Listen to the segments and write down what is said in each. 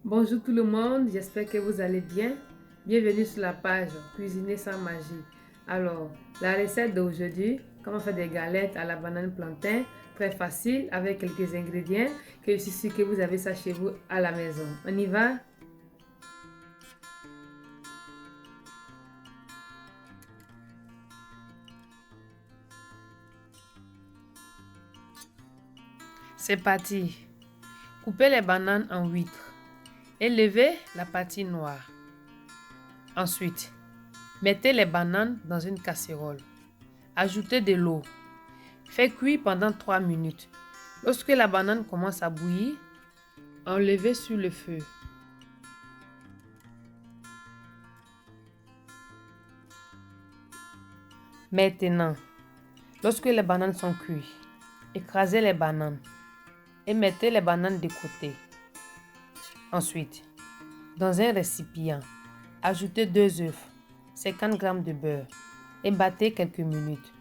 Bonjour tout le monde, j'espère que vous allez bien. Bienvenue sur la page Cuisiner sans magie. Alors, la recette d'aujourd'hui, comment faire des galettes à la banane plantain, très facile avec quelques ingrédients que je suis sûre que vous avez ça chez vous à la maison. On y va? C'est parti. Coupez les bananes en huîtres et levez la partie noire. Ensuite, mettez les bananes dans une casserole. Ajoutez de l'eau. Faites cuire pendant 3 minutes. Lorsque la banane commence à bouillir, enlevez sur le feu. Maintenant, lorsque les bananes sont cuites, écrasez les bananes et mettez les bananes de côté. Ensuite, dans un récipient, ajoutez 2 œufs, 50 g de beurre et battez quelques minutes.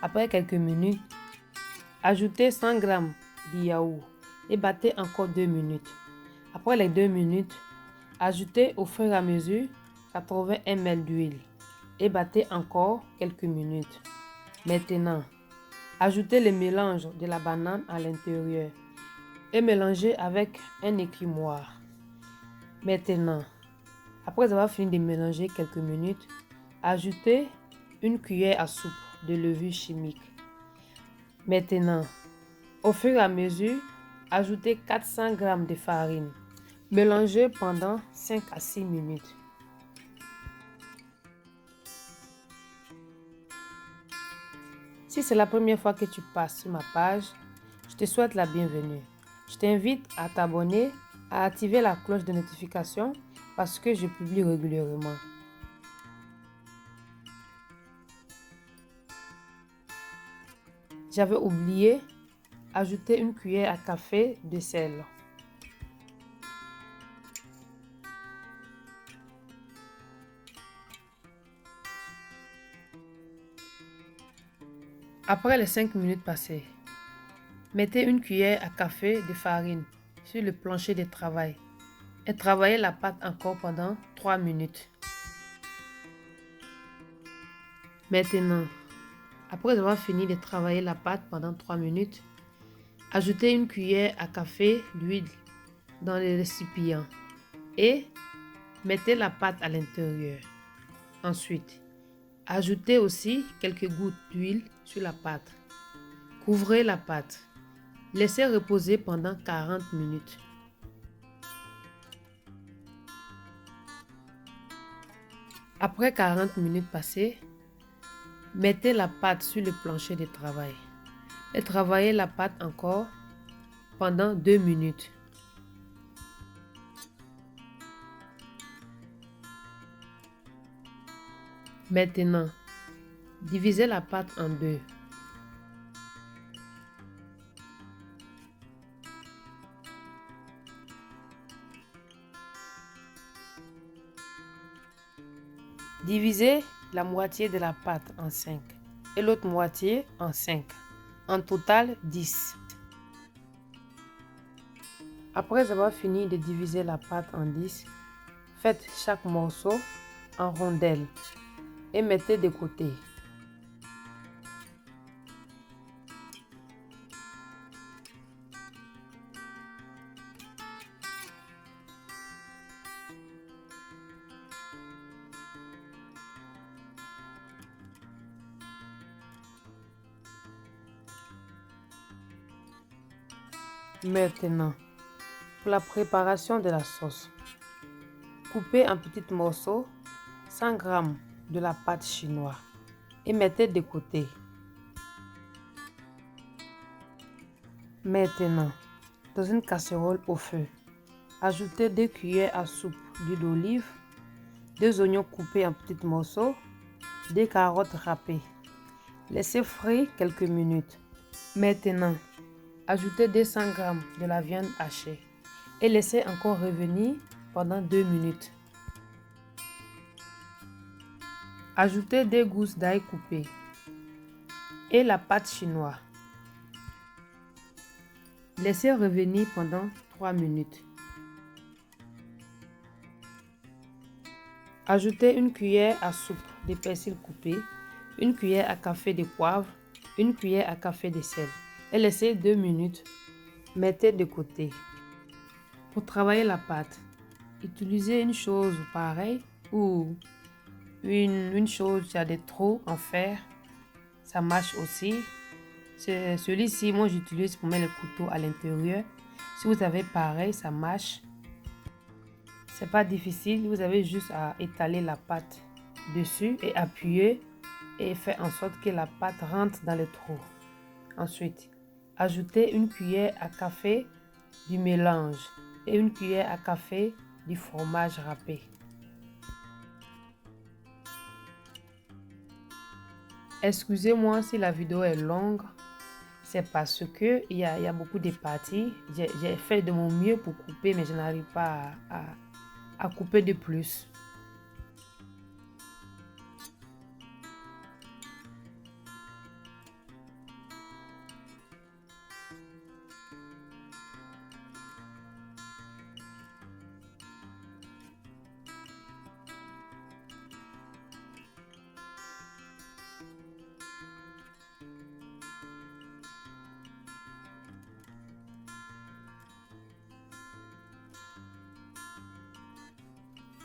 Après quelques minutes, ajoutez 100 g de yaourt et battez encore 2 minutes. Après les 2 minutes, ajoutez au fur et à mesure 80 ml d'huile et battez encore quelques minutes. Maintenant, ajoutez le mélange de la banane à l'intérieur et mélangez avec un écumoire. Maintenant, après avoir fini de mélanger quelques minutes, ajoutez une cuillère à soupe de levure chimique. Maintenant, au fur et à mesure, ajoutez 400 g de farine. Mélangez pendant 5 à 6 minutes. Si c'est la première fois que tu passes sur ma page, je te souhaite la bienvenue. Je t'invite à t'abonner, à activer la cloche de notification parce que je publie régulièrement. J'avais oublié ajouter une cuillère à café de sel. Après les 5 minutes passées, mettez une cuillère à café de farine sur le plancher de travail et travaillez la pâte encore pendant 3 minutes. Maintenant, après avoir fini de travailler la pâte pendant 3 minutes, ajoutez une cuillère à café d'huile dans le récipient et mettez la pâte à l'intérieur. Ensuite, ajoutez aussi quelques gouttes d'huile sur la pâte. Couvrez la pâte. Laissez reposer pendant 40 minutes. Après 40 minutes passées, mettez la pâte sur le plancher de travail et travaillez la pâte encore pendant 2 minutes. Maintenant, divisez la pâte en deux. Divisez la moitié de la pâte en 5 et l'autre moitié en 5. En total, 10. Après avoir fini de diviser la pâte en 10, faites chaque morceau en rondelles et mettez de côté. Maintenant, pour la préparation de la sauce, coupez en petits morceaux 100 g de la pâte chinoise et mettez de côté. Maintenant, dans une casserole au feu, ajoutez 2 cuillères à soupe d'huile d'olive, 2 oignons coupés en petits morceaux, 2 carottes râpées. Laissez frire quelques minutes. Maintenant, ajoutez 200 g de la viande hachée et laissez encore revenir pendant 2 minutes. Ajoutez 2 gousses d'ail coupées et la pâte chinoise. Laissez revenir pendant 3 minutes. Ajoutez une cuillère à soupe de persil coupé, une cuillère à café de poivre, une cuillère à café de sel et laissez 2 minutes. Mettez de côté. Pour travailler la pâte, utilisez une chose pareille ou une chose qui a des trous en fer. Ça marche aussi. Celui-ci, moi j'utilise pour mettre le couteau à l'intérieur. Si vous avez pareil, ça marche. C'est pas difficile, vous avez juste à étaler la pâte dessus et appuyer et faire en sorte que la pâte rentre dans le trou. Ensuite, ajoutez une cuillère à café du mélange et une cuillère à café du fromage râpé. Excusez-moi si la vidéo est longue, c'est parce que il y a beaucoup de parties. J'ai fait de mon mieux pour couper, mais je n'arrive pas à couper de plus.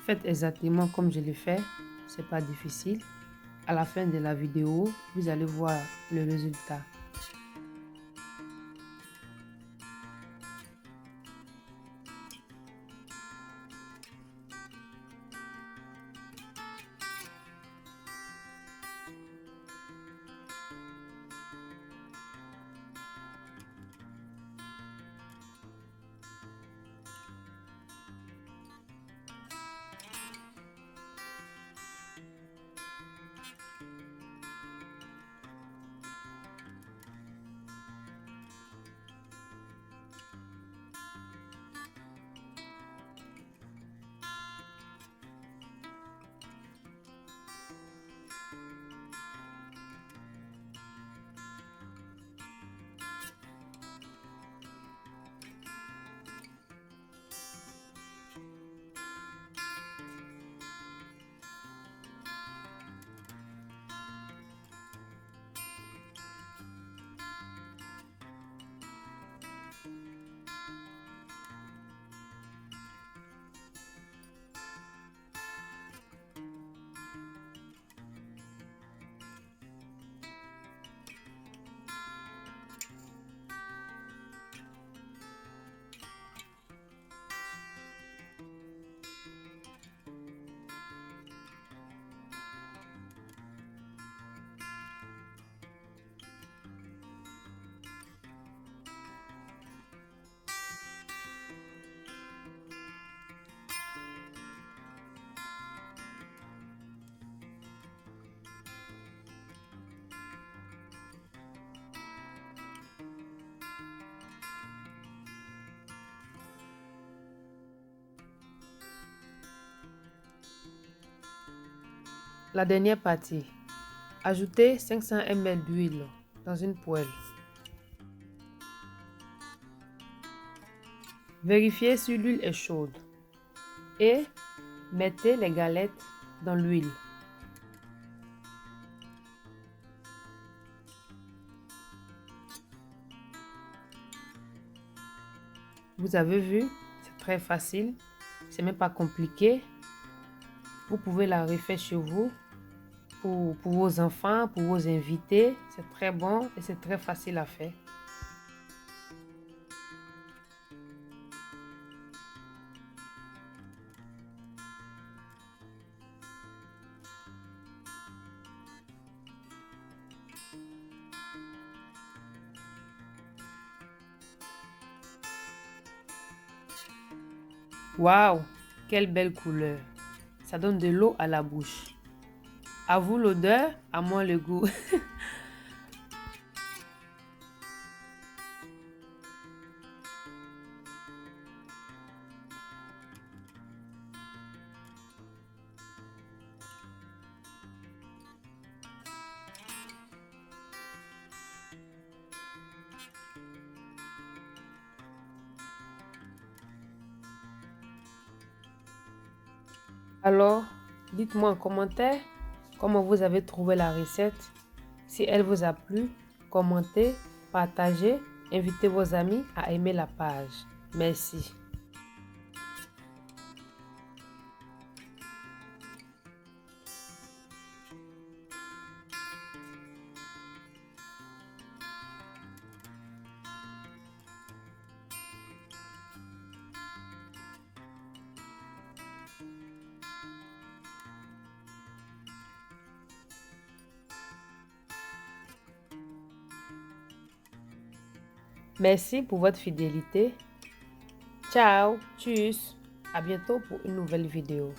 Faites exactement comme je l'ai fait, c'est pas difficile. À la fin de la vidéo, vous allez voir le résultat. La dernière partie. Ajoutez 500 ml d'huile dans une poêle. Vérifiez si l'huile est chaude et mettez les galettes dans l'huile. Vous avez vu, c'est très facile, c'est même pas compliqué. Vous pouvez la refaire chez vous pour vos enfants, pour vos invités. C'est très bon et c'est très facile à faire. Waouh, quelle belle couleur. Ça donne de l'eau à la bouche. À vous l'odeur, à moi le goût. Alors, Dites-moi en commentaire comment vous avez trouvé la recette. Si elle vous a plu, commentez, partagez, invitez vos amis à aimer la page. Merci. Merci pour votre fidélité. Ciao, tchuss, à bientôt pour une nouvelle vidéo.